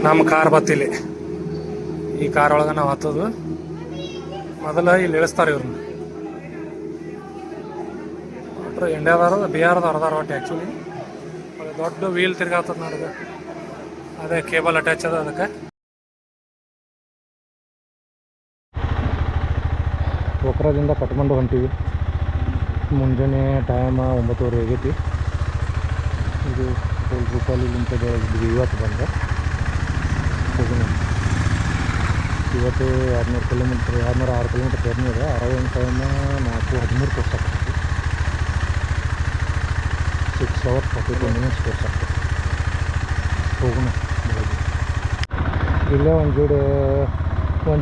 ನಮ್ಮ ಕಾರ್ ಬತ್ತಿಲ್ಲಿ. ಈ ಕಾರ್ ಒಳಗೆ ನಾವು ಹತ್ತೋದು. ಮೊದಲ ಇಲ್ಲಿ ಇಳಿಸ್ತಾರೆ ಇವ್ರನ್ನ. ಒಟ್ಟರು ಇಂಡಿಯಾದವ್ರು ಬಿಹಾರದವ್ರು ಅದಾರ ಒಟ್ಟು ಆ್ಯಕ್ಚುಲಿ. ದೊಡ್ಡ ವೀಲ್ ತಿರ್ಗಾತದ ನೋಡಿದೆ, ಅದೇ ಕೇಬಲ್ ಅಟ್ಯಾಚ್ ಅದ ಅದಕ್ಕೆ. ಪೋಖ್ರಾದಿಂದ ಕಟ್ಕೊಂಡು ಹೊಂಟೀವಿ. ಮುಂಜಾನೆ ಟೈಮ್ 9:30 ಆಗೈತಿ. ಇದು ರೂಪಾಯಿಲಿಂದ ಇವತ್ತು ಬಂದೆ. ಇವತ್ತು 206 ಕಿಲೋಮೀಟ್ರ್ ಜರ್ನಿ ಇದೆ. Around time 4:13 ತೋರ್ಸಾಕತ್ತಿ. 6 hours 42 minutes ತೋರ್ಸಾಕತ್ತಿ. ಹೋಗೋಣ ಬೆಳಗ್ಗೆ. ಇಲ್ಲೇ ಒಂದು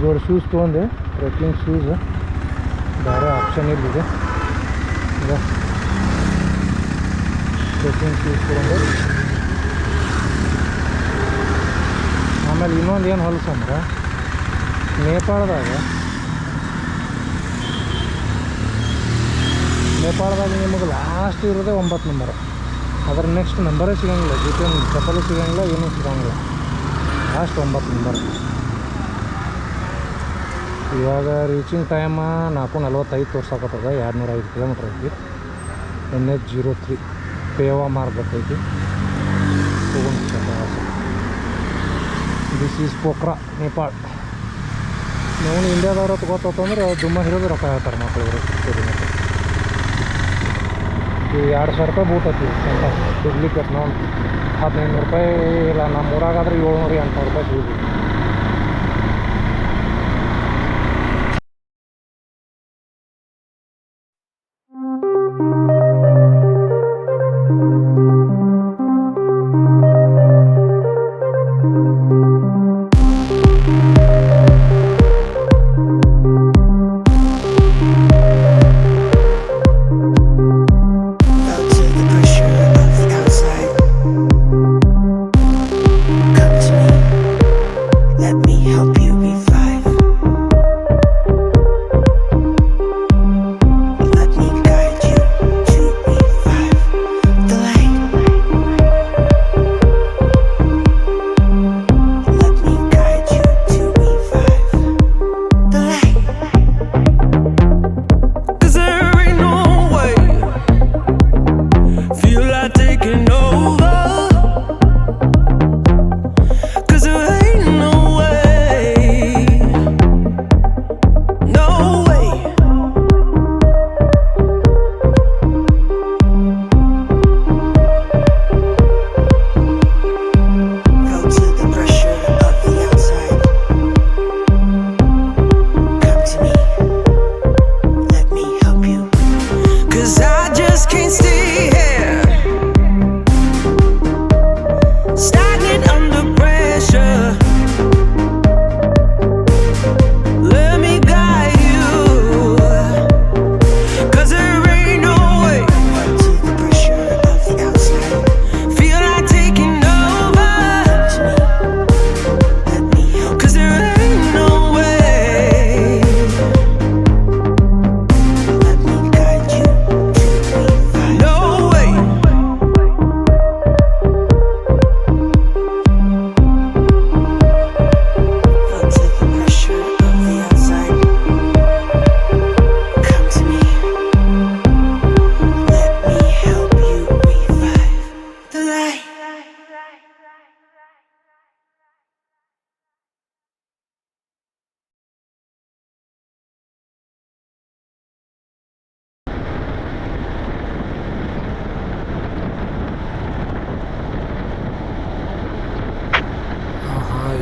ಜೋಡಿ ಶೂಸ್ ತೊಗೊಂಡೆ, ಟ್ರೆಕ್ಕಿಂಗ್ ಶೂಸ್. ಬೇರೆ ಆಪ್ಷನ್ ಇಲ್ಲಿದೆ. ಈಗ ಟ್ರೆಕ್ಕಿಂಗ್ ಶೂಸ್ ತೊಗೊಂಡು ಆಮೇಲೆ ಇನ್ನೊಂದು ಏನು ಹೊಲಸಂದ್ರೆ, ನೇಪಾಳದಾಗ ನಿಮಗೆ ಲಾಸ್ಟ್ ಇರೋದೇ 9 ನಂಬರ್. ಅದ್ರ ನೆಕ್ಸ್ಟ್ ನಂಬರೇ ಸಿಗೋಂಗಿಲ್ಲ. ಜೊತೆ ಚಪ್ಪಲು ಸಿಗೋಂಗಿಲ್ಲ, ಏನೂ ಸಿಗೋಂಗಿಲ್ಲ. Last 9 number. ಇವಾಗ ರೀಚಿಂಗ್ ಟೈಮ 4:45 ತೋರ್ಸಾಕತ್ತದ. 205 ಕಿಲೋಮೀಟ್ರ್ ಐತಿ. NH03 ಪೇವಾ ಮಾರ್ಗ್ ಬರ್ತೈತಿ. ಹೋಗೋಣ. This is Pokhara, Nepal. ನಾವು ಇಂಡಿಯಾದವ್ರು ಗೊತ್ತಂದ್ರೆ ದುಮ್ಮ ಹಿರೋದು ರೊಕ್ಕ ಹೇಳ್ತಾರೆ ಮಕ್ಕಳಿವರು. ಈ 2,000 ರೂಪಾಯಿ ಬೂಟ್ ಐತಿ ಅಂತ ಡುಪ್ಲಿಕೇಟ್. ನಾವು 1500 ರೂಪಾಯಿ ಇಲ್ಲ, ನಮ್ಮ ಊರಾಗಾದ್ರೆ 700-800 ರೂಪಾಯಿ ಸಿಗುತ್ತೆ.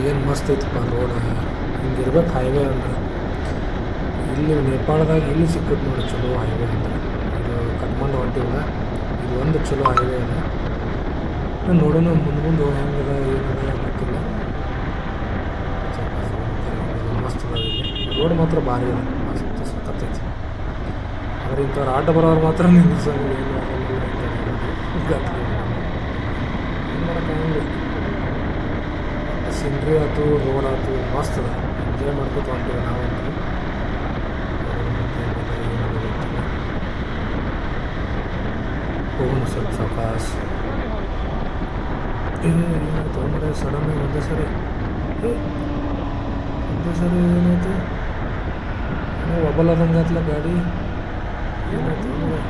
ಏನು ಮಸ್ತ್ ಐತಪ್ಪ ರೋಡ್. ಹಿಂಗಿರ್ಬೇಕು ಹೈವೇ ಅಂದ್ರೆ. ಇಲ್ಲಿ ನೇಪಾಳದಾಗ ಇಲ್ಲಿ ಸಿಕ್ಕುತ್ತೆ ನೋಡಿ ಚಲೋ ಹೈವೇ ಅಂದ್ರೆ. ಇದು ಕಟ್ಕೊಂಡು ಹೊಂಟಿವಲ್ಲ, ಇದು ಒಂದು ಚಲೋ ಹೈವೇ ಇದೆ. ನೋಡೋಣ ಮುಂದೆ ಹೆಂಗದ ಏನದ ಗೊತ್ತಿಲ್ಲ. ಮಸ್ತ್ ಅದ ಇಲ್ಲಿ ರೋಡ್ ಮಾತ್ರ ಭಾರಿ ಅದ, ಮಸ್ತ್ ಸಕ್ಕತ್ತೈತಿ. ಆದರೆ ಇಂಥವ್ರು ಆಟ ಬರೋರು ಮಾತ್ರ ನಿಲ್ಲಿಸೋಂಗಿಲ್ಲ. ಏನು ಮಾಡೋಕ್ಕಾಗಂಗಿಲ್ಲ. ಸೀನ್ರಿ ಆಯ್ತು, ರೋಡ್ ಆಯ್ತು, ಮಸ್ತ್ ಅದ. ಎಂಜಾಯ್ ಮಾಡ್ಕೊತ ಹೊಂಟೀವಿ ನಾವಂತೂ. ಹೋಗೋಣ ಸ್ವಲ್ಪ ಸಾವಕಾಶ. ಏನಾಯ್ತು ಮರೆ ಸಡನ್ನಾಗಿ ಒಂದೇ ಸರಿ ಏನಾಯ್ತು ಒಬ್ಬಲದಂಗೆ ಆಯ್ತಲ್ಲ ಗಾಡಿ ಏನಾಯ್ತು ಅಂದರೆ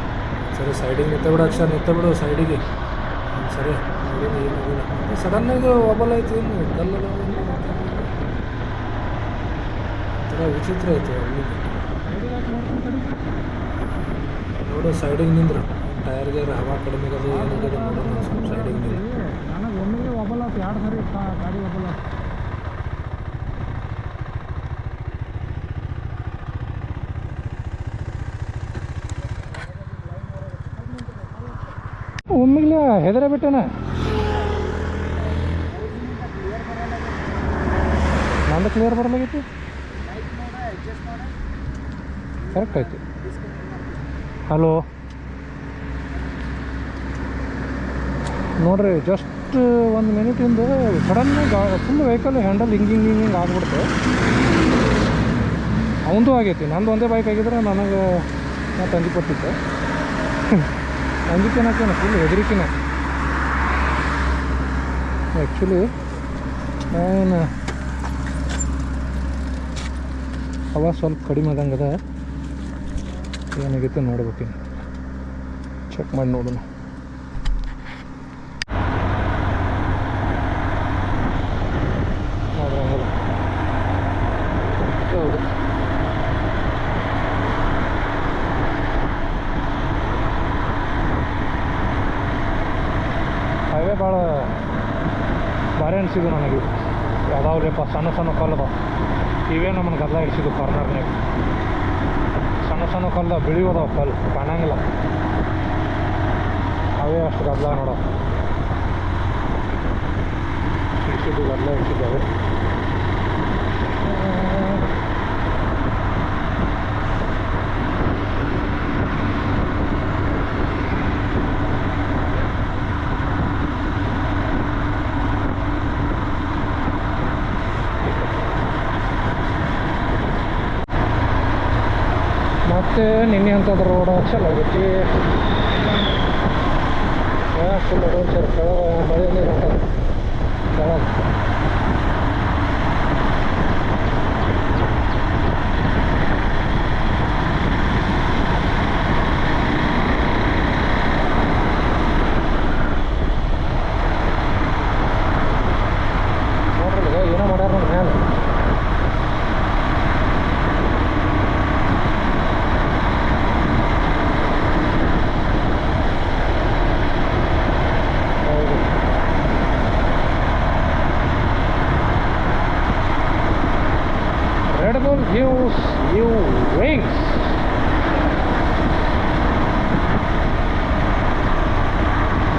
ಸರಿ ಸೈಡಿಗೆ ನಿಂತ ಬಿಡು ಅಕ್ಷ ನಿಂತ ಬಿಡು ಸೈಡಿಗೆ ಸರಿ ನೋಡಿನ ಏನಾಗಿಲ್ಲ ಸಡನ್ನಾಗಿ ಒಬ್ಬಲಾಯ್ತು ಏನು ಕಲ್ಲದ ಒಂಥರ ವಿಚಿತ್ರ ಆಯಿತು ಅಲ್ಲಿ ನೋಡು ಸೈಡಿಗೆ ನಿಂದ್ರು ಟೈರ್ಗೆ ಹವಾ ಕಡಿಮೆ ಅದು ಏನಾಗಿದೆ ನೋಡೋಣ ಸ್ವಲ್ಪ ಸೈಡಿಗೆ ನಿಂದ್ರು ನನಗೆ ಒಮ್ಮೆಗೆ ಒಬ್ಬಲಾತು 2 ಸರಿ ಗಾಡಿ ಒಬ್ಬಲಾತು ಒಮ್ಮೆಗ್ಲೇ ಹೆದರೇ ಬಿಟ್ಟೆನ ನಂದು ಕ್ಲಿಯರ್ ಬರಲಾಗೈತಿ ಕರೆಕ್ಟ್ ಆಯ್ತು ಹಲೋ ನೋಡ್ರಿ ಜಸ್ಟ್ 1 ಮಿನಿಟಿಂದ ಸಡನ್ನಾಗಿ ಫುಲ್ ವೆಹಿಕಲ್ ಹ್ಯಾಂಡಲ್ ಹಿಂಗೆ ಆಗ್ಬಿಡ್ತು ಅವಂದು ಆಗೈತಿ ನಂದು ಒಂದೇ ಬೈಕ್ ಆಗಿದ್ರೆ ನನಗೆ ನಾ ತಂದು ಕೊಟ್ಟಿದ್ದೆ ಅಂಜಿಕೆನಕ್ಕೇನ ಫುಲ್ ಹೆದರಿಕೆನ ಆ್ಯಕ್ಚುಲಿ ಏನು ಹವಾ ಸ್ವಲ್ಪ ಕಡಿಮೆ ಆದಂಗದ ಏನಾಗೈತೆ ನೋಡ್ಬೇಕಿನ್ನು ಚೆಕ್ ಮಾಡಿ ನೋಡೋಣ ಹೌದು ಹೈವೇ ಭಾಳ ಭಾರಿ ಅನಿಸಿದ್ದು ನನಗೆ ಯಾವ್ದಾವ್ರಿಪ್ಪ ಸಣ್ಣ ಸಣ್ಣ ಕಲ್ಲದ ಇವೇ ನಮ್ಮನ್ನು ಗದ್ದಲ ಇಡಿಸಿದ್ದು ಕಾರ್ನರ್ನಾಗ ಸಣ್ಣ ಕಲ್ಲು ಬಿಳಿಯೋದವು ಕಲ್ಲು ಕಾಣಂಗಿಲ್ಲ ಅವೇ ಅಷ್ಟು ಗದ್ದಲ ನೋಡೋ ಇಡಿಸಿದ್ದು ಗದ್ದಲ ಇಡಿಸಿದ್ದಾವೆ ಮತ್ತೆ ನಿನ್ನೆ ಅಂತಂದ್ರೆ ರೋಡ್ ಚಲೋ ಆಗೈತಿ ಫುಲ್ ರೋಡ್ ಸರ್ ಕೆಳಗೆ ಮಳೆ ನೀರು ಹೊಂಟದ ಕೆಳಗೆ ನೋಡ್ರಿ ಏನೋ ಮಾಡ್ಯಾರ ನೋಡ್ರಿ ಮ್ಯಾಲೆ Red Bull gives you wings.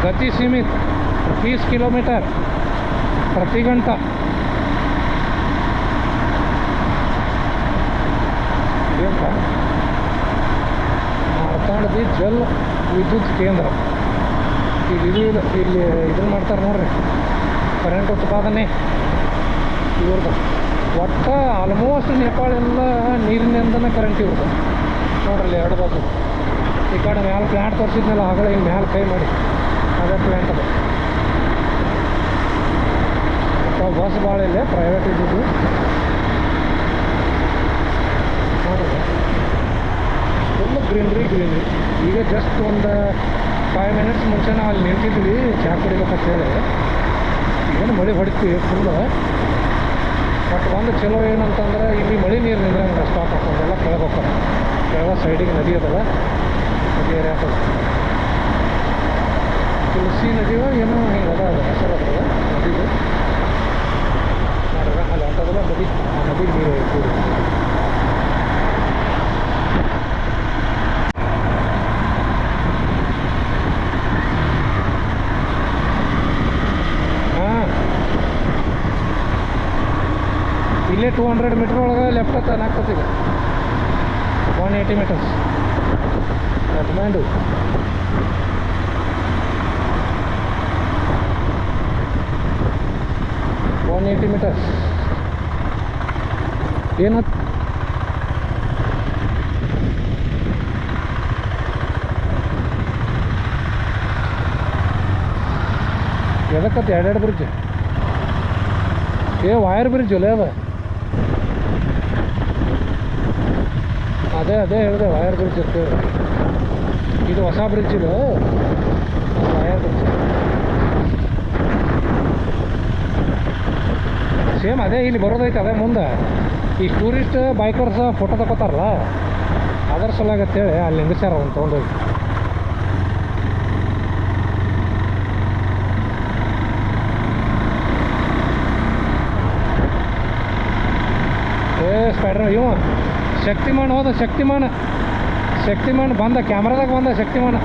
गति सीमित 30 किलोमीटर प्रति घंटा ಮಾರ್ತಾಂಡದಿ ಜಲ್ ವಿದ್ಯುತ್ ಕೇಂದ್ರ ಇಲ್ಲಿ ಇದನ್ನು ಮಾಡ್ತಾರೆ ನೋಡ್ರಿ ಕರೆಂಟ್ ಉತ್ಪಾದನೆ ಇವ್ರದ್ದು ಒಟ್ಟು ಆಲ್ಮೋಸ್ಟ್ ನೇಪಾಳ ಎಲ್ಲ ನೀರಿನಿಂದನೇ ಕರೆಂಟ್ ಇವ್ರದ್ದು ನೋಡ್ರಲ್ಲಿ 2 ಬಸ್ಸು ಈ ಕಡೆ ಮ್ಯಾಲೆ ಪ್ಲ್ಯಾಂಟ್ ತೋರಿಸಿದ್ನಲ್ಲ ಆಗಲೇ ಹಿಂಗೆ ಮ್ಯಾಲೆ ಕೈ ಮಾಡಿ ಅದೇ ಪ್ಲ್ಯಾಂಟ್ ಅದು ಬಸ್ ಭಾಳ ಇಲ್ಲೇ ಪ್ರೈವೇಟ್ ಇದ್ದಿದ್ದು ನೋಡಿದ್ರೆ ಫುಲ್ ಗ್ರೀನ್ರಿ ಈಗ ಜಸ್ಟ್ ಒಂದು 5 ಮಿನಿಟ್ಸ್ ಮುಂಚೆ ನಾವು ಅಲ್ಲಿ ನಿಂತಿದ್ವಿ ಚಹಾ ಕುಡಿಬೇಕಂತೇಳಿ ಏನು ಮಳೆ ಹೊಡಿತೀವಿ ಫುಲ್ ಬಟ್ ಒಂದು ಚಲೋ ಏನಂತಂದ್ರೆ ಇಲ್ಲಿ ಮಳೆ ನೀರು ನಿಂದ್ರಂಗೆ ಸ್ಟಾಪ್ ಹಾಕೊಂಡೆಲ್ಲ ಕೆಳಗೆ ಹೋಗ್ತಾರೆ ಕೆಳಗೆ ಸೈಡಿಗೆ ನದಿ ಅದಲ್ಲ ನದಿ ಏರಿಯಾ ಆಗ್ತದೆ ತುಳಸಿ ನದಿಯೋ ಏನೋ ಹಿಂಗೆ ಅದ ಹೆಸರು ಅದ ನದಿದು ನೋಡ್ರಿ ಅಲ್ಲಿ ಅಂತದಲ್ಲ ನದಿ ಆ ನದಿ ನೀರು ಕೂಡಿ ಇಲ್ಲೇ 200 ಮೀಟ್ರ್ ಒಳಗೆ ಲೆಫ್ಟ್ ಆಗ್ತದೆ ಈಗ 180 ಮೀಟರ್ಸ್ ಕಠ್ಮಂಡು 180 ಮೀಟರ್ಸ್ ಏನು ಎದಕ್ಕತ್ತು ಎರಡೆರಡು ಬ್ರಿಡ್ಜ್ ವೈರ್ ಬ್ರಿಡ್ಜ್ ಅಲ್ಲೇ ಅದೇ ಹೇಳಿದೆ ವೈರ್ ಬ್ರಿಡ್ಜ್ ಅಂತೇಳಿ. ಇದು ಹೊಸ ಬ್ರಿಡ್ಜ್ ಇದು ವೈರ್ ಬ್ರಿಡ್ಜ್ ಸೇಮ್ ಅದೇ ಇಲ್ಲಿ ಬರೋದೈತೆ. ಅದೇ ಮುಂದೆ ಈ ಟೂರಿಸ್ಟ್ ಬೈಕರ್ಸ್ ಫೋಟೋ ತಗೋತಾರಲ್ಲ ಅದರ ಸಲುವಾಗತ್ತೇಳಿ ಅಲ್ಲಿ ನಿಂದಿಸ್ಯಾರ ಅದನ್ನು ತೊಗೊಂಡೋಗಿ. ಸ್ಪೈಡರ್ ಇವ ಶಕ್ತಿಮಾನ್ ಹೋದ. ಶಕ್ತಿಮಾನ್ ಬಂದ, ಕ್ಯಾಮ್ರಾದಾಗ ಬಂದ. ಶಕ್ತಿಮಾನ್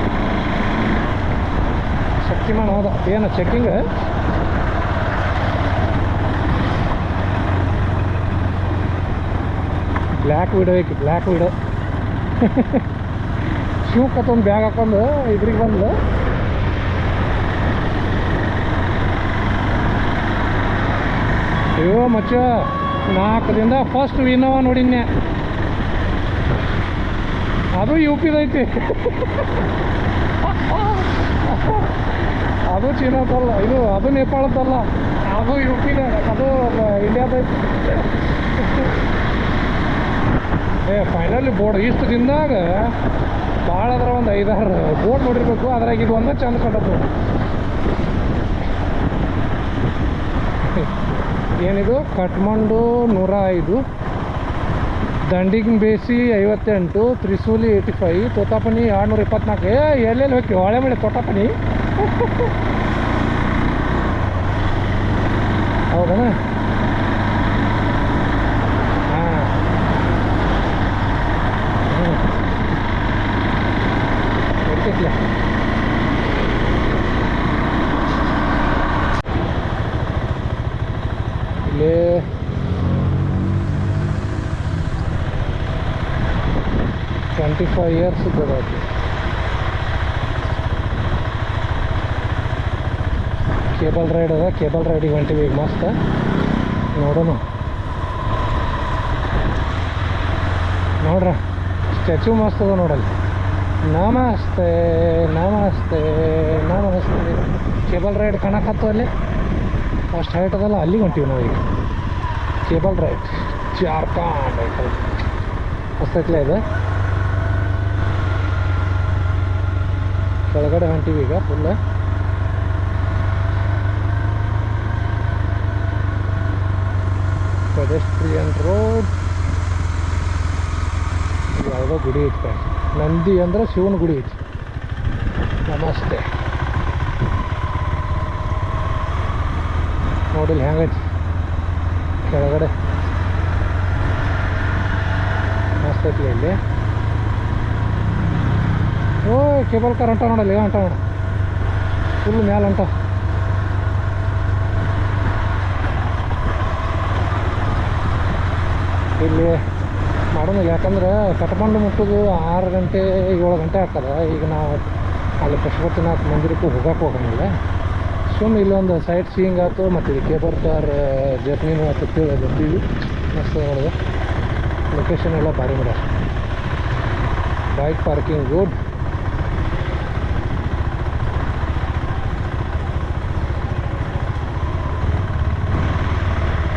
ಹೋದ. ಏನು ಚೆಕ್ಕಿಂಗ್ ಬ್ಲ್ಯಾಕ್ ವಿಡೋ ಐತಿ. ಬ್ಲ್ಯಾಕ್ ವಿಡೋ ಶೂ ಕತ್ತೊಂದು ಬ್ಯಾಗ್ ಹಾಕೊಂಡು ಇದ್ರಿಗೆ ಬಂದು ಅಯ್ಯೋ ಮಚ್ಚ 4 ದಿನದ ಫಸ್ಟ್ ವಿನೋವ ನೋಡಿನ್ನೆ. ಅದು ಯು ಪಿದೈತಿ. ಅದು ಚೀನಾದಲ್ಲ, ಅದು ನೇಪಾಳದಲ್ಲ, ಅದು ಯು ಪಿದ, ಅದು ಇಂಡಿಯಾದೈತಿ. ಫೈನಲಿ ಬೋರ್ಡ್ ಇಷ್ಟು ದಿನದಾಗ ಭಾಳ ಅದ್ರ ಒಂದು 5-6 ಬೋರ್ಡ್ ನೋಡಿರ್ಬೇಕು. ಅದ್ರಾಗ ಇದು ಒಂದೇ ಚಂದ ಕಂಡದ್ದು. ಏನಿದು ಕಠ್ಮಂಡು 105, ದಂಡಿಗ್ ಬೇಸಿ 58, ತ್ರಿಶೂಲಿ 85, ತೋತಾಪನಿ 224. ಎಲ್ಲೆಲ್ಲಿ ಹೋಗಿ ಹೊಳೆ ಮಳೆ ತೋತಾಪನಿ ಹೌದಣ್ಣ. ಹಾಂ ಇರ್ತೈತಿಲ್ಲ. ಇಲ್ಲಿ 25 ಇಯರ್ಸ್ ಇದ್ದದಾಯ್ತು. ಕೇಬಲ್ ರೈಡ್ ಅದ. ಕೇಬಲ್ ರೈಡಿಗೆ ಹೊಂಟಿವಿ ಈಗ. ಮಸ್ತ್ ನೋಡೋಣ. ನೋಡ್ರ ಸ್ಟ್ಯಾಚು ಮಸ್ತ್ ಅದ ನೋಡಲ್ಲಿ. ನಮಸ್ತೆ ನಮಸ್ತೆ ನಮಸ್ತೆ. ಕೇಬಲ್ ರೈಡ್ ಕಾಣಕತ್ತು ಅಲ್ಲಿ. ಅಷ್ಟು ಹೈಟ್ ಅದಲ್ಲ, ಅಲ್ಲಿಗೆ ಹೊಂಟೀವಿ ನಾವು ಈಗ. ಕೇಬಲ್ ರೈಡ್ ಜಾರ್ಖಂಡ್ ಐತಲ್ಲ, ಮಸ್ತೈತ್ಲ ಇದೆ. ಕೆಳಗಡೆ ಹೊಂಟೀವಿ ಈಗ ಫುಲ್. Pedestrian road. ಯಾವುದೋ ಗುಡಿ ಐತೆ, ನಂದಿ ಅಂದ್ರೆ ಶಿವನ ಗುಡಿ ಐತಿ. ನಮಸ್ತೆ. ನೋಡಿಲ್ಲ ಹೆಂಗೈತಿ ಕೆಳಗಡೆ, ಮಸ್ತ್ ಐತಿ ಇಲ್ಲಿ. ಓ ಕೇಬಲ್ ಕಾರ್ ಹೊಂಟ ನೋಡಲ್ಲ, ಹೊಂಟ ನೋಡ ಫುಲ್ ಮ್ಯಾಲ ಹೊಂಟ. ಇಲ್ಲಿ ಮಾಡೋಣ, ಯಾಕಂದ್ರೆ ಕಟ್ಮಂಡು ಮುಟ್ಟೋದು 6 ಗಂಟೆ 7 ಗಂಟೆ ಆಗ್ತದೆ. ಈಗ ನಾವು ಅಲ್ಲಿ ಪಶುಪತಿನಾಥ್ ಮಂದಿರಕ್ಕೂ ಹೋಗಂಗಿಲ್ಲ. ಸುಮ್ಮನೆ ಇಲ್ಲೊಂದು ಸೈಟ್ ಸೀಯಿಂಗ್ ಆಯ್ತು, ಮತ್ತು ಇದು ಕೇಬಲ್ ಕಾರ್ ಜರ್ನಿನೂ ಆಯ್ತು ಬರ್ತೀವಿ. ಮಸ್ತ್ ನೋಡಿದೆ. ಲೊಕೇಶನ್ ಎಲ್ಲ ಭಾರಿ ಮಾಡ್ಯಾರ. Bike parking good.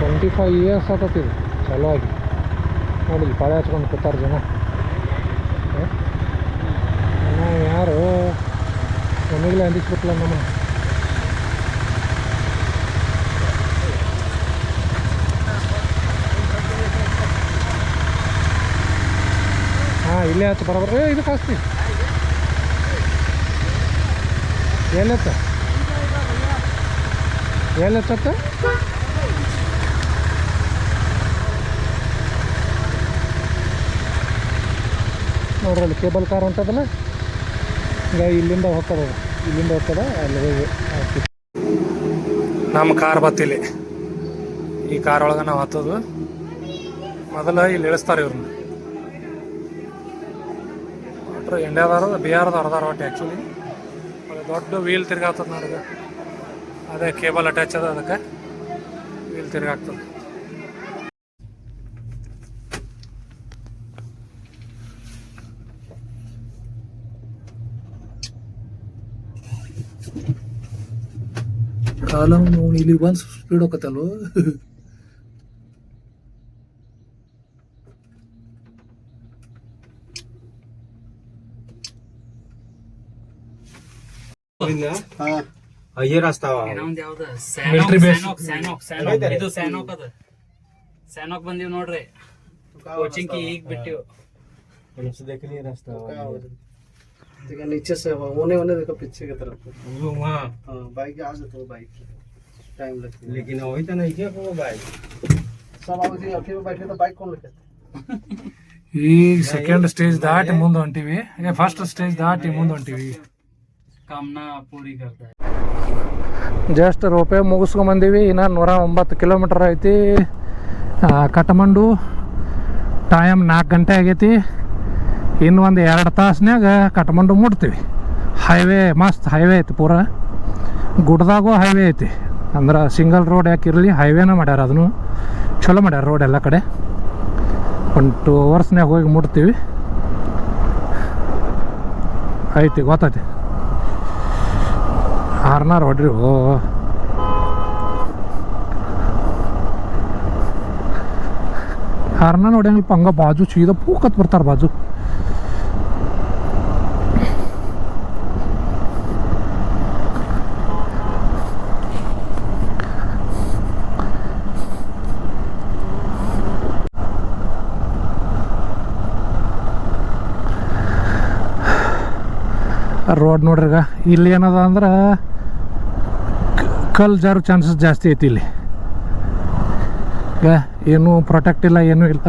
$25 ಇಯರ್ಸ್ ಆಗ್ತತಿದು ಚಲೋ ಆಗಿ. ನೋಡಿಲ್ಲಿ ಪಾಳೆ ಹಚ್ಕೊಂಡು ಕೂತಾರೆ ಜನ. ಯಾರು ನಮಗೆಲ್ಲ ಅಂದಿಸ್ಬಿಟ್ಲ ನಮ್ಮ. ಹಾಂ ಇಲ್ಲೇ ಹತ್ತು ಬರೋಬರ. ಇದು ಕಾಸ್ತಿ ಎಲ್ಲತ್ತ ನೋಡ್ರಲ್ಲಿ ಕೇಬಲ್ ಕಾರ್ ಹೊಂಟದಲ್ಲ, ಹಿಂಗಾಗಿ ಇಲ್ಲಿಂದ ಹೋಗ್ತದ ಅಲ್ಲಿ ಹೋಗಿ. ನಮ್ಮ ಕಾರ್ ಬತ್ತಿಲ್ಲಿ. ಈ ಕಾರ್ ಒಳಗೆ ನಾವು ಹತ್ತೋದು. ಮೊದಲ ಇಲ್ಲಿ ಇಳಿಸ್ತಾರೆ ಇವ್ರನ್ನ. ಒಟ್ರೆ ಇಂಡಿಯಾದವ್ರು ಬಿಹಾರದವ್ರು ಅದಾರ ಒಟ್ಟು. ಆ್ಯಕ್ಚುಲಿ ದೊಡ್ಡ ವೀಲ್ ತಿರ್ಗಾಗ್ತದೆ ನೋಡಿದೆ. ಅದೇ ಕೇಬಲ್ ಅಟ್ಯಾಚ್ ಅದ, ಅದಕ್ಕೆ ವೀಲ್ ತಿರ್ಗಾಗ್ತದೆ. ಕಾಲ ಇಲ್ಲಿ ಬಂದು ಸ್ಪೀಡ್ ಹೋಗತ್ತಲ್ವ. ये रास्ता ಮಿಲಿಟರಿ ಬೇಸ್ ಇದು ಸ್ಯಾನೋಕ್ ಅದ. ಸ್ಯಾನೋಕ್ ಬಂದಿವ್ ನೋಡ್ರಿ, ಕೋಚಿಂಗ್ ಈಗ ಬಿಟ್ಟಿವ್. देख लिए रास्ता देखा नीचे से होने होने देखो पीछे की तरफ वहाँ, हाँ बाइक आ जाते हो बाइक टाइम लगती है लेकिन वही तो नहीं क्या वो बाइक सब आओ जी अकेले बैठे तो बाइक कौन लेके ಈಗ ಸೆಕೆಂಡ್ ಸ್ಟೇಜ್ ದಾಟಿ ಮುಂದೆ ಹೊಂಟಿವಿ. ಫಸ್ಟ್ ಸ್ಟೇಜ್ ದಾಟಿ ಮುಂದೆ ಹೊಂಟಿವಿ. ಕಾಮನಾ ಪೂರಿ ಕರ್ತಾ है. ಜಸ್ಟ್ ರೋಪೆ ಮುಗಿಸ್ಕೊಂಬಂದೀವಿ. ಇನ್ನು 109 ಕಿಲೋಮೀಟರ್ ಐತಿ ಕಠ್ಮಂಡು. ಟೈಮ್ 4 ಗಂಟೆ ಆಗೈತಿ. ಇನ್ನು ಒಂದು 2 ತಾಸ್ನ್ಯಾಗ ಕಠ್ಮಂಡು ಮುಟ್ತೀವಿ. ಹೈವೇ ಮಸ್ತ್ ಹೈವೇ ಐತಿ, ಪೂರ ಗುಡ್ದಾಗೂ ಹೈವೇ ಐತಿ. ಅಂದ್ರೆ ಸಿಂಗಲ್ ರೋಡ್ ಯಾಕಿರಲಿ, ಹೈವೇನ ಮಾಡ್ಯಾರ. ಅದನ್ನು ಚಲೋ ಮಾಡ್ಯಾರ ರೋಡ್ ಎಲ್ಲ ಕಡೆ. 1 2 ಅವರ್ಸ್ನ್ಯಾಗ ಹೋಗಿ ಮುಟ್ತೀವಿ. ಐತಿ ಗೊತ್ತೈತಿ. ಹಾರ್ನಾರ್ ಹೊಡ್ರಿ. ಓ ಹಾರ್ನ ನೋಡ್ಯಂಗಲ್ಪ ಹಂಗ ಬಾಜು ಸೀದಾ ಪೂಕತ್ ಬರ್ತಾರೆ ಬಾಜು. ರೋಡ್ ನೋಡ್ರಿ ಈಗ ಇಲ್ಲಿ ಏನದ ಅಂದ್ರೆ ಕಲ್ಲು ಜಾರೋ ಚಾನ್ಸಸ್ ಜಾಸ್ತಿ ಐತಿ ಇಲ್ಲಿ. ಈಗ ಏನೂ ಪ್ರೊಟೆಕ್ಟ್ ಇಲ್ಲ, ಏನೂ ಇಲ್ಲ.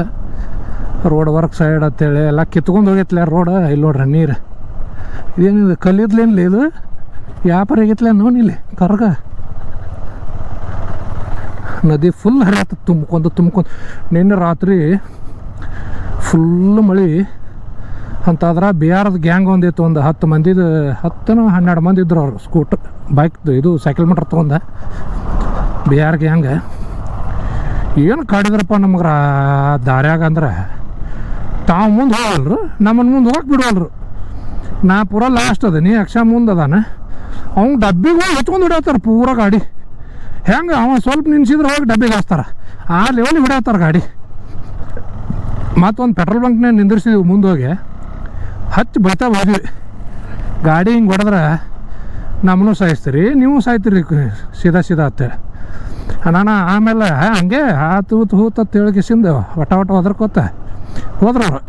ರೋಡ್ ವರ್ಕ್ ಸೈಡ್ ಅಂತೇಳಿ ಎಲ್ಲ ಕಿತ್ಕೊಂಡು ಹೋಗೈತ್ಲ ರೋಡ್. ಇಲ್ಲಿ ನೋಡ್ರಿ ನೀರು ಇದೇನಿದೆ, ಕಲ್ಲಿದ್ಲೇನಿಲ್ಲ ಇದು, ವ್ಯಾಪಾರ ಆಗೈತ್ಲ ನೋನಿಲ್ಲಿ ಕರ್ಗ. ನದಿ ಫುಲ್ ಹರಿಯತ್ತ ತುಂಬ್ಕೊಂಡು. ನಿನ್ನೆ ರಾತ್ರಿ ಫುಲ್ ಮಳೆ ಅಂತಾದ್ರೆ ಬಿಹಾರದ ಗ್ಯಾಂಗ್ ಒಂದಿತ್ತು. ಒಂದು 10 ಮಂದಿದು 10-12 ಮಂದಿ ಇದ್ರು. ಅವರು ಸ್ಕೂಟರ್ ಬೈಕ್ ಇದು ಸೈಕಲ್ ಮೋಟ್ರ್ ತೊಗೊಂಡ ಬಿಹಾರ್ ಗ್ಯಾಂಗ್. ಏನು ಕಾಡಿದ್ರಪ್ಪ ನಮಗೆ ದಾರ್ಯಾಗ ಅಂದ್ರೆ. ತಾವು ಮುಂದೆ ಹೋಗಲ್ರು, ನಮ್ಮನ್ನು ಮುಂದೆ ಹೋಗಕ್ಕೆ ಬಿಡವಲ್ರು. ನಾ ಪೂರ ಲಾಸ್ಟ್ ಅದ, ನೀ ಅಕ್ಷ ಮುಂದೆ ಅದಾನ. ಅವ್ನು ಡಬ್ಬಿಗೆ ಹೋಗಿ ಹಚ್ಕೊಂಡು ಹಿಡಿಯತ್ತಾರೆ ಪೂರ ಗಾಡಿ. ಹೆಂಗೆ ಅವ ಸ್ವಲ್ಪ ನಿನ್ಸಿದ್ರೆ ಹೋಗಿ ಡಬ್ಬಿಗೆ ಹಾಸ್ತಾರೆ. ಆ ಲೆವೆಲ್ ಹಿಡಿಯತ್ತಾರೆ ಗಾಡಿ. ಮತ್ತೊಂದು ಪೆಟ್ರೋಲ್ ಬಂಕ್ನೇ ನಿಂದಿರ್ಸಿದ್ವಿ. ಮುಂದೆ ಹೋಗಿ ಹಚ್ಚಿ ಬೀಳ್ತಾ ಹೋದ್ವಿ. ಗಾಡಿ ಹಿಂಗೆ ಹೊಡೆದ್ರೆ ನಮ್ಮನ್ನು ಸಾಯಿಸ್ತೀರಿ, ನೀವು ಸಾಯ್ತೀರಿ ಸೀದಾ ಅಂತೇಳಿ. ನಾನು ಆಮೇಲೆ ಹಂಗೆ ಹೂತ ತಿಳ್ಗಿಸಿಂದ ಒಟ ಒದರ್ಕೋತ ಹೋದ್ರವ್ರು.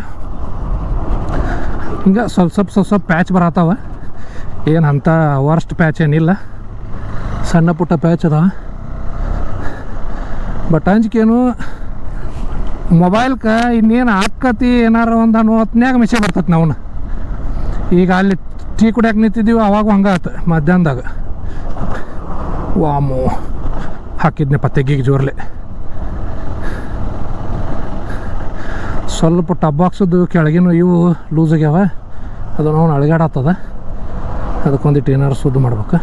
ಹಿಂಗೆ ಸ್ವಲ್ಪ ಪ್ಯಾಚ್ ಬರತ್ತಾವ. ಏನು ಅಂಥ ವರ್ಸ್ಟ್ ಪ್ಯಾಚ್ ಏನಿಲ್ಲ, ಸಣ್ಣ ಪುಟ್ಟ ಪ್ಯಾಚ್ ಅದಾವ. ಬಟ್ ಅಂಜಿಕೇನು ಮೊಬೈಲ್ಗೆ ಇನ್ನೇನು ಹಾಕತಿ ಏನಾರ ಒಂದು ಅನ್ನೋ ಹೊತ್ನ್ಯಾಗ ಮೆಸೇಜ್ ಬರ್ತೈತೆ ನಾವು. ಈಗ ಅಲ್ಲಿ ಟೀ ಕುಡಿಯೋಕೆ ನಿಂತಿದ್ದೀವಿ, ಅವಾಗ ಹಂಗಾತ ಮಧ್ಯಾಹ್ನದಾಗ. ವಾಮು ಹಾಕಿದ್ನಪ್ಪ ತೆಗಿಗೆ ಜೋರ್ಲೆ. ಸ್ವಲ್ಪ ಟಬ್ ಬಾಕ್ಸದ್ದು ಕೆಳಗಿನ ಇವು ಲೂಸ್ ಆಗ್ಯಾವ. ಅದು ನಾವು ಅಳಗಾಡತ್ತದ. ಅದಕ್ಕೊಂದಿಟ್ಟು ಏನಾರು ಸುದ್ದು ಮಾಡ್ಬೇಕು.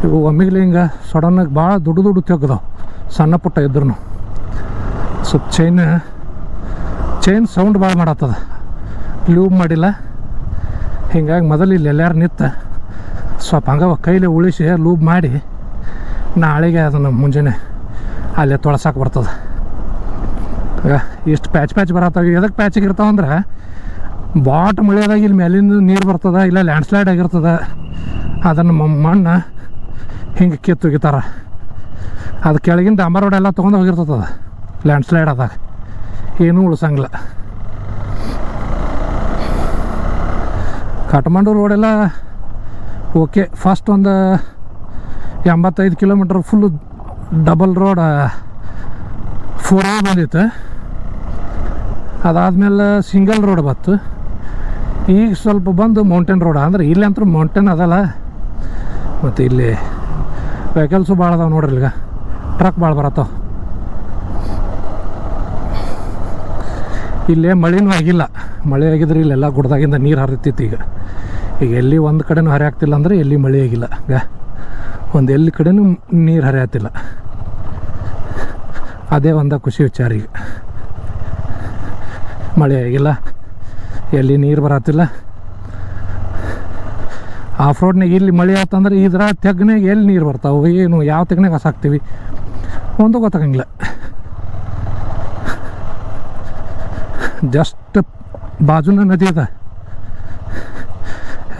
ಇವು ಒಮ್ಮಿಗ್ಲಿ ಹಿಂಗೆ ಸಡನ್ನಾಗಿ ಭಾಳ ದೊಡ್ಡ ತೆಗ್ದಾವ, ಸಣ್ಣ ಪುಟ್ಟ ಇದ್ರೂ. ಸ್ವಲ್ಪ ಚೈನ್ ಸೌಂಡ್ ಭಾಳ ಮಾಡತ್ತದ. ಲೂಬ್ ಮಾಡಿಲ್ಲ. ಹಿಂಗಾಗಿ ಮೊದಲು ಇಲ್ಲಿ ಎಲ್ಲಾರು ನಿಂತ ಸ್ವಲ್ಪ ಹಂಗ ಕೈಲಿ ಉಳಿಸಿ ಲೂಬ್ ಮಾಡಿ ನಾಳೆಗೆ ಅದನ್ನು ಮುಂಜಾನೆ ಅಲ್ಲೇ ತೊಳ್ಸಕ್ಕೆ ಬರ್ತದೆ. ಇಷ್ಟು ಪ್ಯಾಚ್ ಬರತ್ತವೆ. ಎದಕ್ಕೆ ಪ್ಯಾಚಿಗೆ ಇರ್ತಾವಂದ್ರೆ ಬಾಟ್ ಮಳೆಯಾದಾಗ ಇಲ್ಲಿ ಮೇಲಿಂದ ನೀರು ಬರ್ತದೆ, ಇಲ್ಲ ಲ್ಯಾಂಡ್ಸ್ಲೈಡ್ ಆಗಿರ್ತದೆ. ಅದನ್ನು ಮಣ್ಣು ಹಿಂಗೆ ಕಿತ್ತೊಗಿತಾರೆ. ಅದು ಕೆಳಗಿನ ಡಾಂಬರ್ ರೋಡ್ ಎಲ್ಲ ತೊಗೊಂಡು ಹೋಗಿರ್ತದೆ. ಅದು ಲ್ಯಾಂಡ್ಸ್ಲೈಡ್ ಆದಾಗ ಏನೂ ಉಳಿಸಂಗಿಲ್ಲ. ಕಠ್ಮಂಡು ರೋಡೆಲ್ಲ ಓಕೆ. ಫಸ್ಟ್ ಒಂದು 85 ಕಿಲೋಮೀಟ್ರ್ ಫುಲ್ಲು ಡಬಲ್ ರೋಡ್ 4 ಬಂದಿತ್ತು. ಅದಾದಮೇಲೆ ಸಿಂಗಲ್ ರೋಡ್ ಬತ್ತು. ಈಗ ಸ್ವಲ್ಪ ಬಂದು ಮೌಂಟೇನ್ ರೋಡ್. ಅಂದ್ರೆ ಇಲ್ಲಿ ಅಂತೂ ಮೌಂಟೇನ್ ಅದಲ್ಲ. ಮತ್ತು ಇಲ್ಲಿ ವೆಹಿಕಲ್ಸು ಭಾಳ ಅದಾವೆ ನೋಡ್ರಿ. ಈಗ ಟ್ರಕ್ ಭಾಳ ಬರತ್ತವ. ಇಲ್ಲೇ ಮಳೆನೂ ಆಗಿಲ್ಲ. ಮಳೆ ಆಗಿದ್ರೆ ಇಲ್ಲೆಲ್ಲ ಗುಡ್ದಾಗಿಂದ ನೀರು ಹರಿತಿತ್ತು. ಈಗ ಎಲ್ಲಿ ಒಂದು ಕಡೆನೂ ಹರಿಯಾಗ್ತಿಲ್ಲ ಅಂದರೆ ಎಲ್ಲಿ ಮಳೆ ಆಗಿಲ್ಲ. ಒಂದು ಎಲ್ಲಿ ಕಡೆನೂ ನೀರು ಹರಿಯಾತಿಲ್ಲ. ಅದೇ ಒಂದು ಖುಷಿ ವಿಚಾರ. ಈಗ ಮಳೆ ಆಗಿಲ್ಲ, ಎಲ್ಲಿ ನೀರು ಬರತ್ತಿಲ್ಲ. ಆಫ್ ರೋಡ್ನಾಗ ಇಲ್ಲಿ ಮಳೆ ಆತಂದ್ರೆ ಇದ್ರ ತೆಗ್ನಾಗ ಎಲ್ಲಿ ನೀರು ಬರ್ತಾವೆ, ಏನು ಯಾವ ತೆಗ್ನಾಗ ಹಸಾಕ್ತೀವಿ ಒಂದು ಗೊತ್ತಾಗಂಗಿಲ್ಲ. ಜಸ್ಟ್ ಬಾಜುನ ನದಿ ಅದ,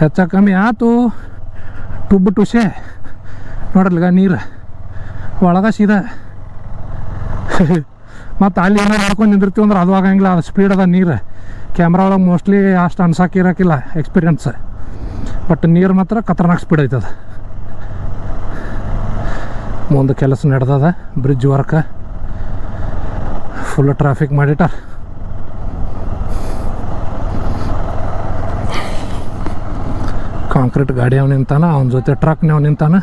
ಹೆಚ್ಚ ಕಮ್ಮಿ ಆಯ್ತು ಟುಬ್ಬು ಟುಸೆ ನೋಡಲ್ಗ ನೀರು ಒಳಗ ಸೀದಾ. ಮತ್ತು ಅಲ್ಲಿ ಏನೋ ಮಾಡ್ಕೊಂಡು ನಿಂದಿರ್ತೀವಿ ಅಂದ್ರೆ ಅದು ಆಗಂಗಿಲ್ಲ, ಅದು ಸ್ಪೀಡ್ ಅದ ನೀರು. ಕ್ಯಾಮ್ರಾ ಒಳಗೆ ಮೋಸ್ಟ್ಲಿ ಅಷ್ಟು ಅನ್ಸಕ್ಕೆ ಇರೋಕ್ಕಿಲ್ಲ ಎಕ್ಸ್ಪೀರಿಯನ್ಸ್, ಬಟ್ ನೀರು ಮಾತ್ರ ಖತರ್ನಾಕ್ ಸ್ಪೀಡ್ ಐತದ. ಮುಂದೆ ಕೆಲಸ ನಡೆದದ, ಬ್ರಿಡ್ಜ್ ವರ್ಕ್ ಫುಲ್ ಟ್ರಾಫಿಕ್ ಮಾಡಿಟ್ಟಾರ. ಕಾಂಕ್ರೀಟ್ ಗಾಡಿ ಅವ್ನು ನಿಂತಾನ, ಅವನ ಜೊತೆ ಟ್ರಕ್ನವ್ ನಿಂತಾನ,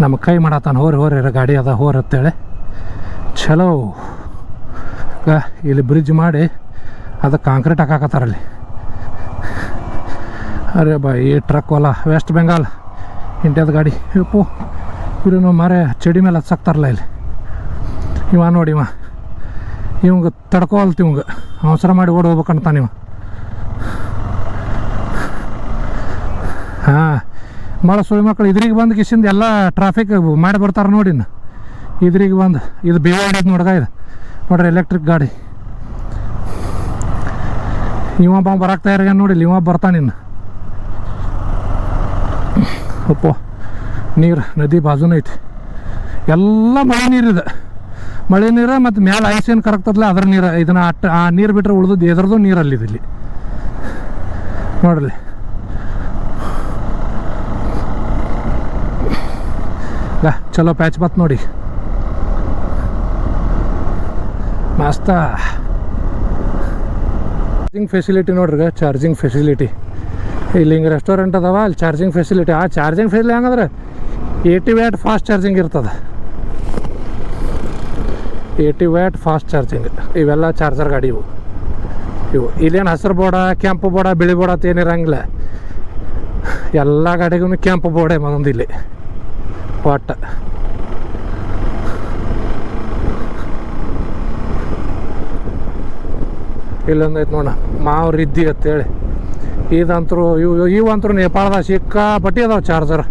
ನಮಗೆ ಕೈ ಮಾಡತ್ತಾನ ಹೋರಿ ಗಾಡಿ ಅದ ಹೋರಿ ಅಂತೇಳಿ. ಚಲೋ ಇಲ್ಲಿ ಬ್ರಿಡ್ಜ್ ಮಾಡಿ ಅದು ಕಾಂಕ್ರೀಟ್ ಹಾಕಾಕತ್ತಾರಲ್ಲಿ. ಅರೆ ಬಾ ಈ ಟ್ರಕ್ ಹೊಲ ವೆಸ್ಟ್ ಬೆಂಗಾಲ್ ಇಂಡಿಯಾದ ಗಾಡಿ. ಇಪ್ಪು ಇವ್ರೇನು ಮಾರೆ ಚಡಿ ಮೇಲೆ ಹಚ್ಚಾಕ್ತಾರಲ್ಲ ಇಲ್ಲಿ. ಇವ ನೋಡಿ ಇವಂಗೆ ತಡ್ಕೋಲ್ತಿ, ಇವಂಗೆ ಅವಸರ ಮಾಡಿ ಓಡಿ ಹೋಗ್ಬೇಕಂತಾನೆ ಇವ. ಹಾಂ ಭಾಳ ಸುಳಿ ಮಕ್ಕಳು ಇದ್ರಿಗೆ ಬಂದು ಕಿಸಿಂದ ಎಲ್ಲ ಟ್ರಾಫಿಕ್ ಮಾಡಿ ಬರ್ತಾರೆ ನೋಡಿ. ಇದ್ರಿಗೆ ಬಂದು ಇದು ಬೇವ ಹೊಡಿಯೋದು ನೋಡ್ಗ, ಇದು ನೋಡ್ರಿ ಎಲೆಕ್ಟ್ರಿಕ್ ಗಾಡಿ. ಇವ ಬರಾಕ್ತಾ ಇರ ನೋಡಿಲ್ಲ, ಇವ ಬರ್ತಾನಿನ್ನು. ಅಪ್ಪೋ ನೀರು ನದಿ ಬಾಜುನ ಐತಿ, ಎಲ್ಲ ಮಳೆ ನೀರಿದೆ. ಮಳೆ ನೀರು ಮತ್ತು ಮ್ಯಾಲೆ ಐಸ್ ಏನು ಕರಗ್ತದಲ್ಲ ಅದ್ರ ನೀರು. ಇದನ್ನು ಆ ನೀರು ಬಿಟ್ಟರೆ ಉಳಿದು ಎದ್ರದ್ದು ನೀರಲ್ಲಿದೆ ಇಲ್ಲಿ ನೋಡ್ರಿ. ಚಲೋ ಪ್ಯಾಚ್ ಬತ್ ನೋಡಿ, ಮಸ್ತ. ಚಾರ್ಜಿಂಗ್ ಫೆಸಿಲಿಟಿ ನೋಡ್ರಿ, ಚಾರ್ಜಿಂಗ್ ಫೆಸಿಲಿಟಿ ಇಲ್ಲಿ ಹಿಂಗೆ ರೆಸ್ಟೋರೆಂಟ್ ಅದಾವ, ಅಲ್ಲಿ ಚಾರ್ಜಿಂಗ್ ಫೆಸಿಲಿಟಿ. ಆ ಚಾರ್ಜಿಂಗ್ ಫೆಸಿಲಿಟಿ ಹೆಂಗಂದ್ರೆ 80 ವ್ಯಾಟ್ ಫಾಸ್ಟ್ ಚಾರ್ಜಿಂಗ್ ಇರ್ತದೆ. 80 ವ್ಯಾಟ್ ಫಾಸ್ಟ್ ಚಾರ್ಜಿಂಗ್. ಇವೆಲ್ಲ ಚಾರ್ಜರ್ ಗಾಡಿ ಇವು ಇಲ್ಲೇನು ಹಸಿರು ಬೋರ್ಡ, ಕೆಂಪು ಬೋರ್ಡ, ಬಿಳಿ ಬೋರ್ಡ ಅಂತ ಏನಿರಂಗಿಲ್ಲ. ಎಲ್ಲ ಗಾಡಿಗೂ ಕೆಂಪು ಬೋರ್ಡೆ ಮಗೊಂದು ಇಲ್ಲಿ ಒಟ್ಟು. ಇಲ್ಲೊಂದು ಐತೆ ನೋಡ ಮಾವು ರಿದ್ದಿ ಅಂತೇಳಿ. ಇದಂತರೂ ಇವಂತರೂ ನೇಪಾಳದಾಗ ಸಿಕ್ಕಾಪಟ್ಟಿ ಅದಾವ ಚಾರ್ಜರ್.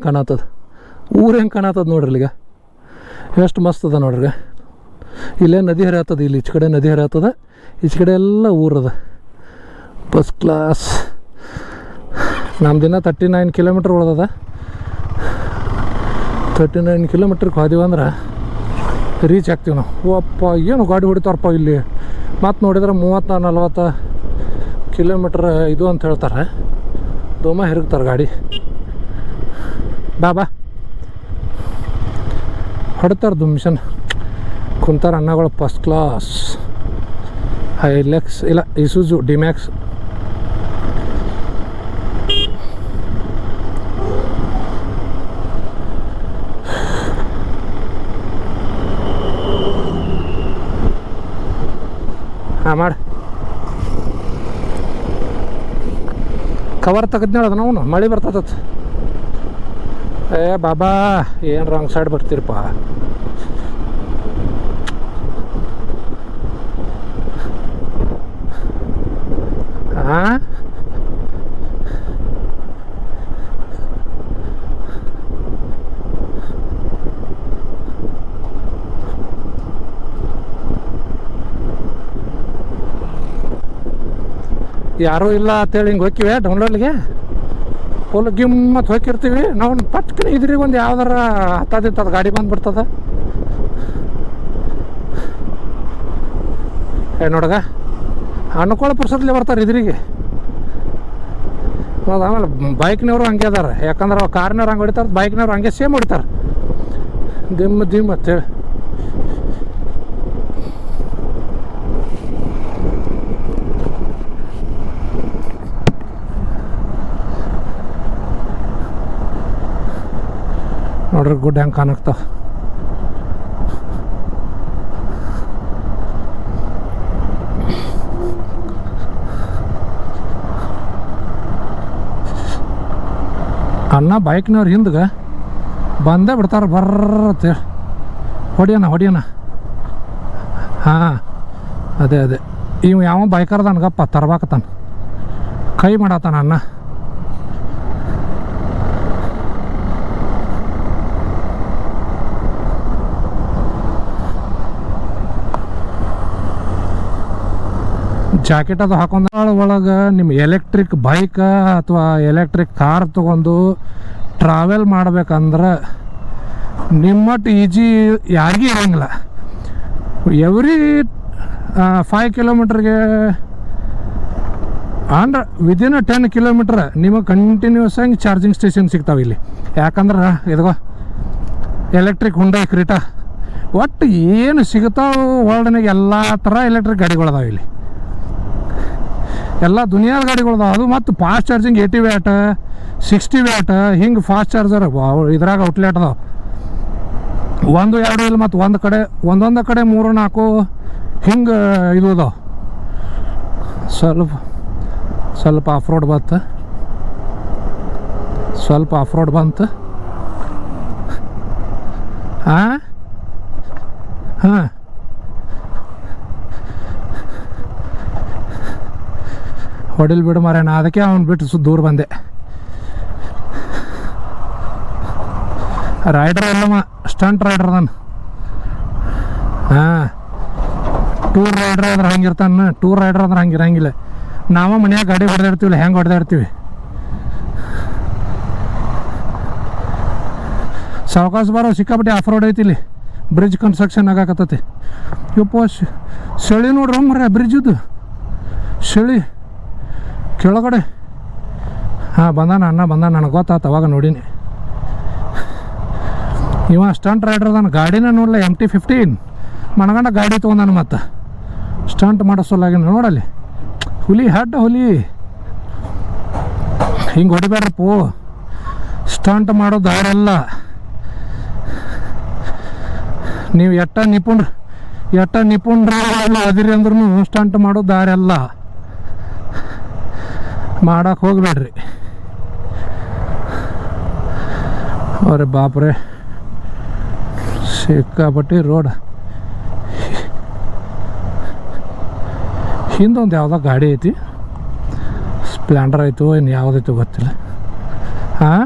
ಕಾಣತ್ತದ ಊರು ಹೆಂಗೆ ಕಾಣತ್ತದ ನೋಡ್ರಿ ಈಗ, ಎಷ್ಟು ಮಸ್ತ್ ಅದ ನೋಡ್ರಿ. ಇಲ್ಲೇ ನದಿ ಹರಿಯತ್ತದ, ಇಲ್ಲಿ ಈಚೆ ಕಡೆ ನದಿ ಹರಿಯತ್ತದ, ಈಚೆ ಕಡೆ ಎಲ್ಲ ಊರದ ಫಸ್ಟ್ ಕ್ಲಾಸ್. ನಮ್ಮ ದಿನ 39 ಕಿಲೋಮೀಟ್ರ್ ಉಳ್ದದ. 39 ಕಿಲೋಮೀಟ್ರಿಗೆ ಹೋದಿವಂದ್ರೆ ರೀಚ್ ಆಗ್ತೀವಿ ನಾವು. ಅಪ್ಪ ಏನು ಗಾಡಿ ಹೊಡಿತಾರಪ್ಪ ಇಲ್ಲಿ. ಮತ್ತು ನೋಡಿದ್ರೆ 30-40 ಕಿಲೋಮೀಟ್ರ್ ಇದು ಅಂತ ಹೇಳ್ತಾರೆ. ದೋಮ ಹಿರುಗ್ತಾರೆ ಗಾಡಿ. ಬಾ ಹೊಡ್ತಾರೆ ದುಮ್ಮಿಷನ್. ಕುಂತಾರ ಅನ್ನಗಳು ಫಸ್ಟ್ ಕ್ಲಾಸ್. ಹೈಲೆಕ್ಸ್ ಇಲ್ಲ ಇಸುಜು ಡಿಮ್ಯಾಕ್ಸ್. ಹಾಂ ಮಾಡಿ ಕವರ್ ತೆಗೆದ್ನೇಳದ ನಾವು, ಮಳೆ ಬರ್ತದ. ಏ ಬಾಬಾ ಏನು ರಾಂಗ್ ಸೈಡ್ ಬರ್ತೀರಪ್ಪ. ಹಾಂ ಯಾರೂ ಇಲ್ಲ ಅಂತೇಳಿ ಹಿಂಗೆ ಹೋಗ್ತೀವಿ ಡೌನ್ಲೋಡ್ಗೆ ಫುಲ್ ಗಿಮ್ಮತ್ತು ಹೋಗಿರ್ತೀವಿ ನಾವು. ಪಟ್ಕನ ಇದ್ರಿಗೆ ಒಂದು ಯಾವ್ದಾರ ಹತ್ತದಿತ್ತದ ಗಾಡಿ ಬಂದುಬಿಡ್ತದ. ನೋಡಗ ಅನ್ಕೊಳ್ಳೋ ಪುರ್ಸತ್ಲೆ ಬರ್ತಾರೆ ಇದ್ರಿಗೆ. ಆಮೇಲೆ ಬೈಕ್ನವರು ಹಂಗೆ ಅದಾರ, ಯಾಕಂದ್ರೆ ಅವ್ರು ಕಾರ್ನವ್ರು ಹಂಗೆ ಹೊಡಿತಾರೆ, ಬೈಕ್ನವ್ರು ಹಂಗೆ ಸೇಮ್ ಹೊಡಿತಾರೆ ದಿಮ್ ಅಂತೇಳಿ. ನೋಡ್ರಿ ಗುಡ್ ಹೆಂಗೆ ಕಾಣಕ್ತಾವ. ಅನ್ನ ಬೈಕ್ನವ್ರು ಹಿಂದ್ಗೆ ಬಂದೇ ಬಿಡ್ತಾರೆ ಬರ್ರತ್ತೇಳಿ. ಹೊಡಿಯೋಣ ಹಾಂ ಅದೇ ಇವು ಯಾವ ಬೈಕರ್ದನ್ಗಪ್ಪ ತರ್ಬಾಕತ್ತಾನ, ಕೈ ಮಾಡತ್ತಾನ ಅಣ್ಣ. ಜಾಕೆಟ್ ಅದು ಹಾಕೊಂಡ ಒಳಗೆ ನಿಮ್ಮ ಎಲೆಕ್ಟ್ರಿಕ್ ಬೈಕ್ ಅಥವಾ ಎಲೆಕ್ಟ್ರಿಕ್ ಕಾರ್ ತೊಗೊಂಡು ಟ್ರಾವೆಲ್ ಮಾಡ್ಬೇಕಂದ್ರೆ ನಿಮ್ಮಟ್ಟು ಈಜಿ ಯಾರಿಗೂ ಇರೋಂಗಿಲ್ಲ. ಎವ್ರಿ 5 ಕಿಲೋಮೀಟ್ರಿಗೆ ಅಂಡ್ರೆ ವಿದಿನ್ 10 ಕಿಲೋಮೀಟ್ರ್ ನಿಮಗೆ ಕಂಟಿನ್ಯೂಸ್ ಆಗಿ ಚಾರ್ಜಿಂಗ್ ಸ್ಟೇಷನ್ ಸಿಗ್ತಾವೆ ಇಲ್ಲಿ. ಯಾಕಂದ್ರೆ ಇದ್ಗೋ ಎಲೆಕ್ಟ್ರಿಕ್ ಹುಂಡೈ ಕ್ರೀಟಾ ಒಟ್ಟು ಏನು ಸಿಗ್ತಾವೆ ವರ್ಲ್ಡ್ನಾಗ ಎಲ್ಲ ಥರ ಎಲೆಕ್ಟ್ರಿಕ್ ಗಾಡಿಗಳದಾವೆ ಇಲ್ಲಿ. ಎಲ್ಲ ದುನಿಯಾದ ಗಾಡಿಗಳದಾವೆ. ಅದು ಮತ್ತು ಫಾಸ್ಟ್ ಚಾರ್ಜಿಂಗ್ 80 ವ್ಯಾಟ್ 60 ವ್ಯಾಟ್ ಹಿಂಗೆ ಫಾಸ್ಟ್ ಚಾರ್ಜರ್ ಇದ್ರಾಗ ಔಟ್ಲೆಟ್ ಅದಾವೆ. 1 2 ಇಲ್ಲ, ಮತ್ತು ಒಂದೊಂದು ಕಡೆ 3 4 ಹಿಂಗೆ ಇದು ಅದಾವೆ. ಸ್ವಲ್ಪ ಆಫ್ ರೋಡ್ ಬಂತು, ಹಾಂ ಹೊಡಿಲ್ ಬಿಡು ಮಾರ. ನಾ ಅದಕ್ಕೆ ಅವ್ನು ಬಿಟ್ಟು ದೂರ ಬಂದೆ. ರೈಡರ್ ಅಲ್ಲಮ್ಮ, ಸ್ಟಂಟ್ ರೈಡರ್ ನಾನು. ಹಾಂ, ಟೂರ್ ರೈಡರ್ ಅಂದ್ರೆ ಹಂಗಿರ್ತಾನೆ. ಟೂರ್ ರೈಡರ್ ಅಂದ್ರೆ ಹಂಗಿರಂಗಿಲ್ಲ. ನಾವು ಮನ್ಯಾಗ ಗಾಡಿ ಹೊಡೆದಿರ್ತೀವಿಲ್ಲ, ಹೆಂಗೆ ಹೊಡೆದಿರ್ತೀವಿ. ಸಾವಕಾಶ ಬರೋ ಸಿಕ್ಕಾಪಟ್ಟೆ ಆಫ್ ರೋಡ್ ಐತಿ ಇಲ್ಲಿ. ಬ್ರಿಡ್ಜ್ ಕನ್ಸ್ಟ್ರಕ್ಷನ್ ಆಗಾಕತ್ತೈತಿ. ಯಪ್ಪ ಚಳಿ ನೋಡ್ರಿ ಮರ, ಬ್ರಿಡ್ಜದು ಚಳಿ ಕೆಳಗಡೆ. ಹಾಂ ಬಂದಾನ ಅಣ್ಣ, ಬಂದಾನ, ನನಗೆ ಗೊತ್ತಾಯ್ತು ಅವಾಗ ನೋಡೀನಿ. ಇವ ಸ್ಟಂಟ್ ರೈಡರ್ ಅದಾನ. ಗಾಡಿನ ನೋಡಲ್ಲ, MT-15 ಮನಗಂಡ ಗಾಡಿ ತೊಗೊಂಡಾನ. ಮತ್ತು ಸ್ಟಂಟ್ ಮಾಡಿಸೋಲಾಗಿ ನೋಡಲ್ಲಿ ಹುಲಿ ಹಿಂಗೆ ಹೊಡಿಬೇಡ್ರಪ್ಪು. ಸ್ಟಂಟ್ ಮಾಡೋ ದಾರೆಲ್ಲ ನೀವು ಎಟ್ಟ ನಿಪುಣರು ಅದಿರಿ ಅಂದ್ರೂ ಸ್ಟಂಟ್ ಮಾಡೋ ದಾರೆಲ್ಲ ಮಾಡಕ್ಕೆ ಹೋಗ್ಬೇಡ್ರಿ. ಅವ್ರೆ ಬಾಪ್ರೆ, ಸಿಕ್ಕಾಪಟ್ಟಿ ರೋಡ್. ಹಿಂದೊಂದು ಯಾವುದೋ ಗಾಡಿ ಐತಿ, ಸ್ಪ್ಲೆಂಡರ್ ಆಯಿತು ಇನ್ನು ಯಾವುದೈತು ಗೊತ್ತಿಲ್ಲ. ಹಾಂ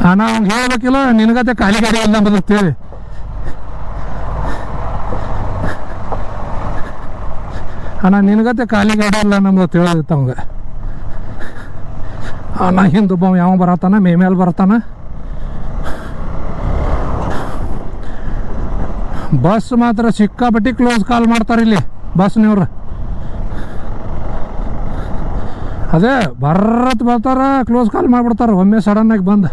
ಅಣ್ಣ ಅವ್ನಿಗೆ ಹೇಳ್ಬೇಕಿಲ್ಲ, ನಿನಗತ್ತೆ ಖಾಲಿ ಗಾಡಿ ಇಲ್ಲ ಬದುಕ್ತೇಳಿ. ಅಣ್ಣ ನಿನಗತ್ತೆ ಖಾಲಿ ಗಾಡಿ ಇಲ್ಲ ನಮ್ದು ತಿಳಿದಿತ್ತು ಅವಂಗೆ. ಅಣ್ಣ ಹಿಂದೊಬ್ಬ ಯಾವ ಬರತ್ತಾನ, ಮೇಲೆ ಬರ್ತಾನ. ಬಸ್ ಮಾತ್ರ ಸಿಕ್ಕಾಪಟ್ಟಿ ಕ್ಲೋಸ್ ಕಾಲ್ ಮಾಡ್ತಾರೆ ಇಲ್ಲಿ ಬಸ್ನವ್ರು. ಅದೇ ಬರ್ತಾರ, ಕ್ಲೋಸ್ ಕಾಲ್ ಮಾಡಿಬಿಡ್ತಾರೆ ಒಮ್ಮೆ ಸಡನ್ನಾಗಿ ಬಂದು.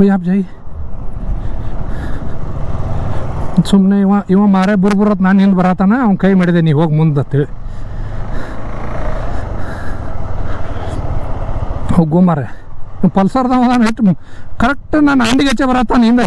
ಯಾಪ್ ಜೈ ಸುಮ್ಮನೆ ಇವ ಮಾರೇ ಬುರ್ಬುರತ್ ನಾನು ಹಿಂದೆ ಬರತ್ತಾನ. ಅವ್ನು ಕೈ ಮಾಡಿದೆ, ನೀವು ಹೋಗಿ ಮುಂದೆ ಅಂತೇಳಿ ಹೋಗು ಮಾರೆ. ಪಲ್ಸರ್ದವ ನಾನು ಹೆಚ್ಚು ಕರೆಕ್ಟ್ ನಾನು ಅಂಡಿಗೆ ಹೆಚ್ಚೆ ಬರತ್ತಾನ ಹಿಂದೆ.